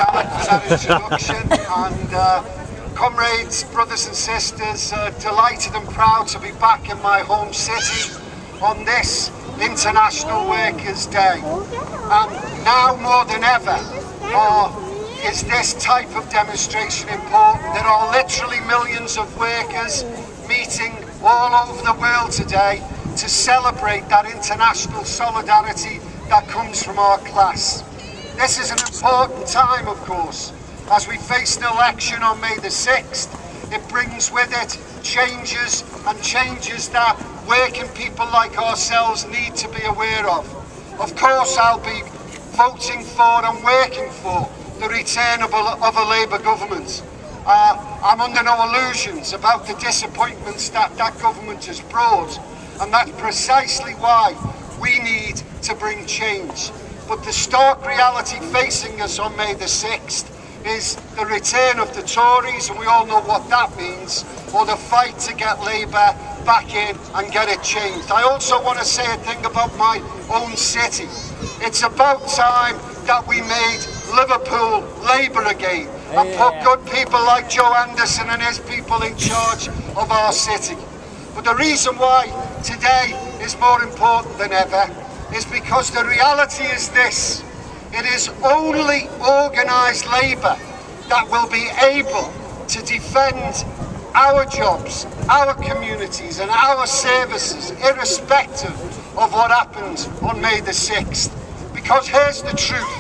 Alec for that introduction, and comrades, brothers and sisters, delighted and proud to be back in my home city on this International Workers' Day. And now more than ever is this type of demonstration important. There are literally millions of workers meeting all over the world today to celebrate that international solidarity that comes from our class. This is an important time, of course, as we face an election on May the 6th. It brings with it changes that working people like ourselves need to be aware of. Of course, I'll be voting for and working for the return of a Labour government. I'm under no illusions about the disappointments that government has brought, and that's precisely why we need to bring change. But the stark reality facing us on May the 6th is the return of the Tories, and we all know what that means, or the fight to get Labour back in and get it changed. I also want to say a thing about my own city. It's about time that we made Liverpool Labour again and put good people like Joe Anderson and his people in charge of our city. But the reason why today is more important than ever is because the reality is this: it is only organised Labour that will be able to defend our jobs, our communities and our services, irrespective of what happens on May the 6th. Because here's the truth: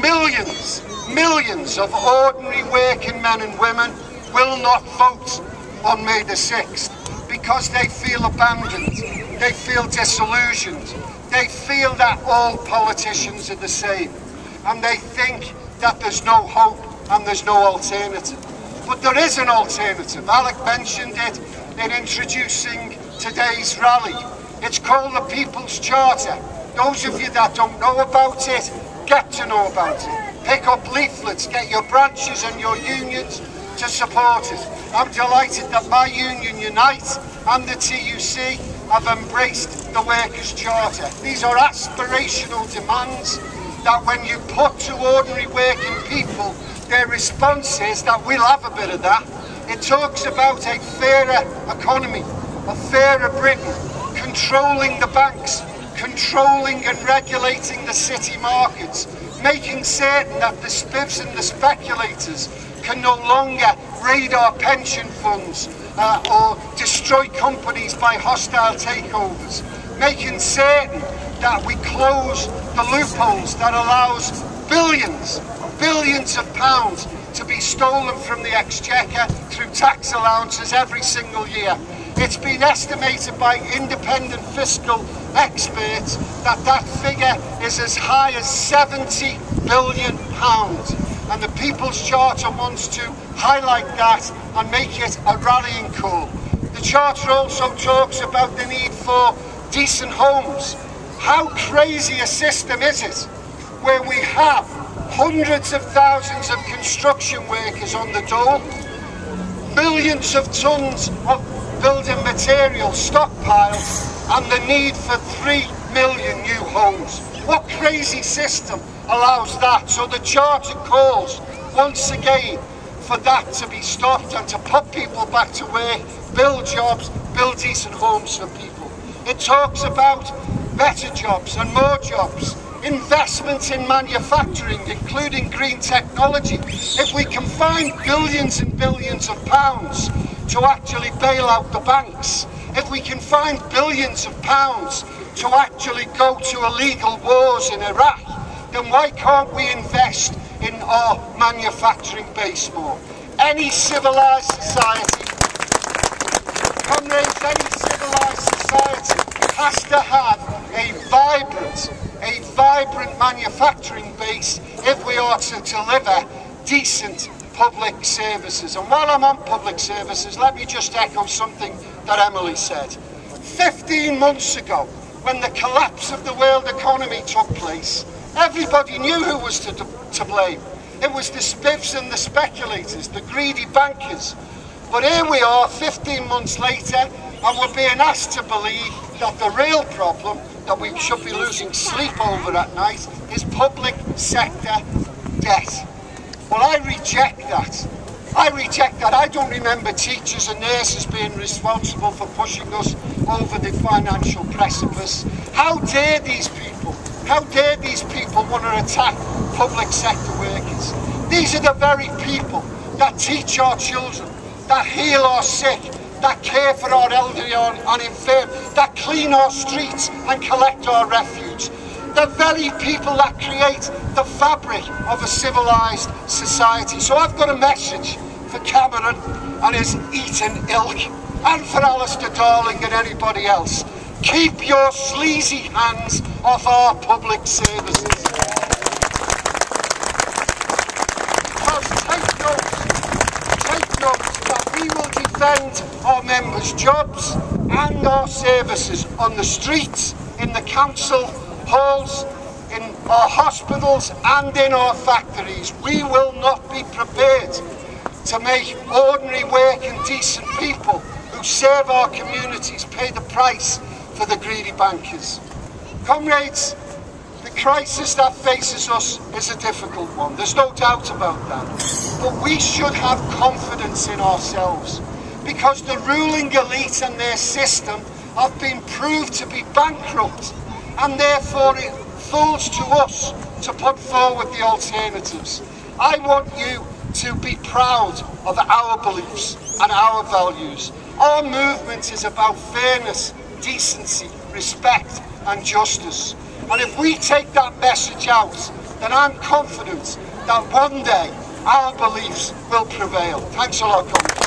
millions of ordinary working men and women will not vote on May the 6th because they feel abandoned, they feel disillusioned, they feel that all politicians are the same, and they think that there's no hope and there's no alternative. But there is an alternative. Alec mentioned it in introducing today's rally. It's called the People's Charter. Those of you that don't know about it, get to know about it. Pick up leaflets, get your branches and your unions to support it. I'm delighted that my union, Unite, and the TUC have embraced the Workers' Charter. These are aspirational demands that when you put to ordinary working people, their response is that we'll have a bit of that. It talks about a fairer economy, a fairer Britain, controlling the banks, controlling and regulating the city markets, making certain that the spivs and the speculators can no longer raid our pension funds or destroy companies by hostile takeovers, making certain that we close the loopholes that allows billions of pounds to be stolen from the Exchequer through tax allowances every single year. It's been estimated by independent fiscal experts that that figure is as high as £70 billion. And the People's Charter wants to highlight that and make it a rallying call. The Charter also talks about the need for decent homes. How crazy a system is it where we have hundreds of thousands of construction workers on the dole, millions of tons of building material stockpiled, and the need for 3 million new homes? What crazy system allows that? So the Charter calls once again for that to be stopped and to put people back to work, build jobs, build decent homes for people. It talks about better jobs and more jobs, investment in manufacturing, including green technology. If we can find billions and billions of pounds to actually bail out the banks, if we can find billions of pounds to actually go to illegal wars in Iraq, then why can't we invest in our manufacturing base more? Any civilised society, comrades, any civilised society has to have a vibrant manufacturing base if we are to deliver decent public services. And while I'm on public services, let me just echo something that Emily said. 15 months ago, when the collapse of the world economy took place, everybody knew who was to blame. It was the spivs and the speculators, the greedy bankers. But here we are 15 months later, and we're being asked to believe that the real problem that we should be losing sleep over at night is public sector debt. Well, I reject that. I reject that. I don't remember teachers and nurses being responsible for pushing us over the financial precipice. How dare these people want to attack public sector workers? These are the very people that teach our children, that heal our sick, that care for our elderly and infirm, that clean our streets and collect our refuse. The very people that create the fabric of a civilised society. So I've got a message for Cameron and his Eton ilk, and for Alistair Darling and anybody else. Keep your sleazy hands off our public services. Because take note that we will defend our members' jobs and our services on the streets, in the council halls, in our hospitals and in our factories. We will not be prepared to make ordinary working decent people who serve our communities pay the price for the greedy bankers. Comrades, the crisis that faces us is a difficult one, there's no doubt about that. But we should have confidence in ourselves, because the ruling elite and their system have been proved to be bankrupt, and therefore it falls to us to put forward the alternatives. I want you to be proud of our beliefs and our values. Our movement is about fairness, decency, respect and justice. And if we take that message out, then I'm confident that one day our beliefs will prevail. Thanks a lot, comrades.